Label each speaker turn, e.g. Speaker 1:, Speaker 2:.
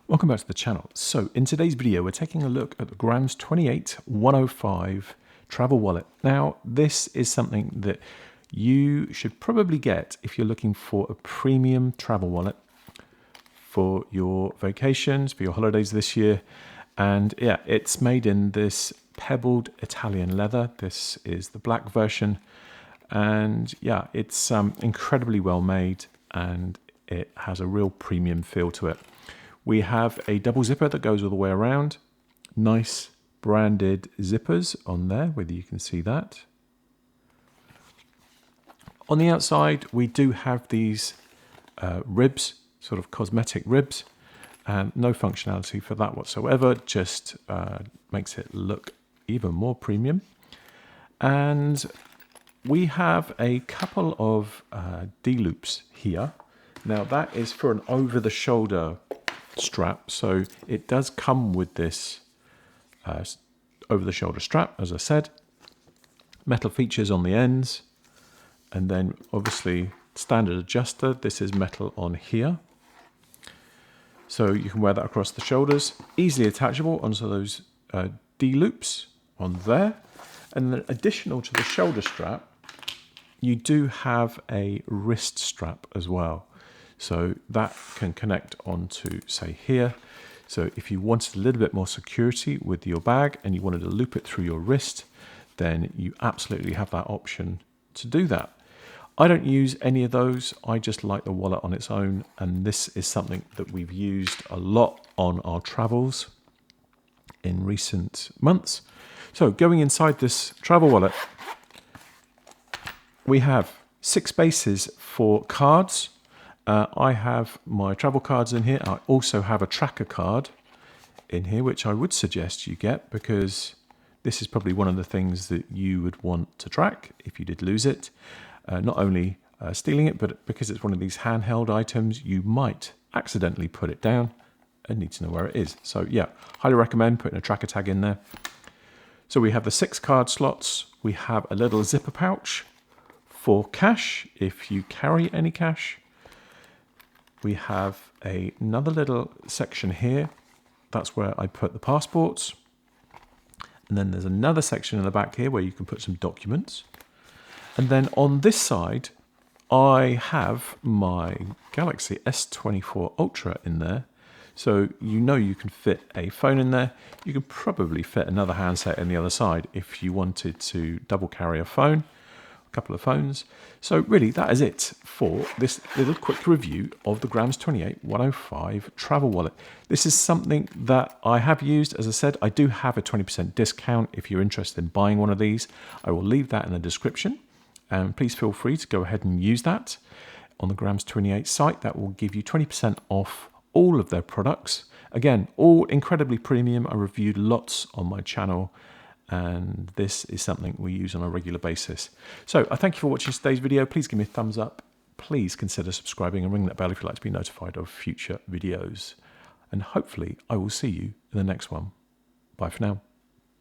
Speaker 1: Welcome back to the channel. So in today's video, we're taking a look at the Grams 28 105 travel wallet. Now, this is something that you should probably get if you're looking for a premium travel wallet for your vacations, for your holidays this year. And yeah, it's made in this pebbled Italian leather. This is the black version. And yeah, it's incredibly well made and it has a real premium feel to it. We have a double zipper that goes all the way around. Nice branded zippers on there, whether you can see that. On the outside, we do have these ribs, sort of cosmetic ribs, and no functionality for that whatsoever, just makes it look even more premium. And we have a couple of D-loops here. Now that is for an over-the-shoulder strap, so it does come with this over-the-shoulder strap, as I said. Metal features on the ends, and then obviously standard adjuster. This is metal on here, so you can wear that across the shoulders. Easily attachable onto those D-loops on there. And then additional to the shoulder strap, you do have a wrist strap as well. So that can connect onto, say, here. So if you wanted a little bit more security with your bag and you wanted to loop it through your wrist, then you absolutely have that option to do that. I don't use any of those. I just like the wallet on its own. And this is something that we've used a lot on our travels in recent months. So going inside this travel wallet, we have 6 spaces for cards. I have my travel cards in here. I also have a tracker card in here, which I would suggest you get because this is probably one of the things that you would want to track if you did lose it. Not only stealing it, but because it's one of these handheld items, you might accidentally put it down and need to know where it is. So yeah, highly recommend putting a tracker tag in there. So we have the 6 card slots. We have a little zipper pouch for cash if you carry any cash. We have another little section here. That's where I put the passports. And then there's another section in the back here where you can put some documents. And then on this side, I have my Galaxy S24 Ultra in there. So you know you can fit a phone in there. You could probably fit another handset on the other side if you wanted to double carry a phone. Couple of phones. So really that is it for this little quick review of the Grams 28 105 travel wallet. This is something that I have used. As I said, I do have a 20% discount if you're interested in buying one of these. I will leave that in the description, and please feel free to go ahead and use that on the Grams 28 site. That will give you 20% off all of their products. Again, all incredibly premium. I reviewed lots on my channel, and this is something we use on a regular basis. So I thank you for watching today's video. Please give me a thumbs up. Please consider subscribing and ring that bell if you'd like to be notified of future videos. And hopefully I will see you in the next one. Bye for now.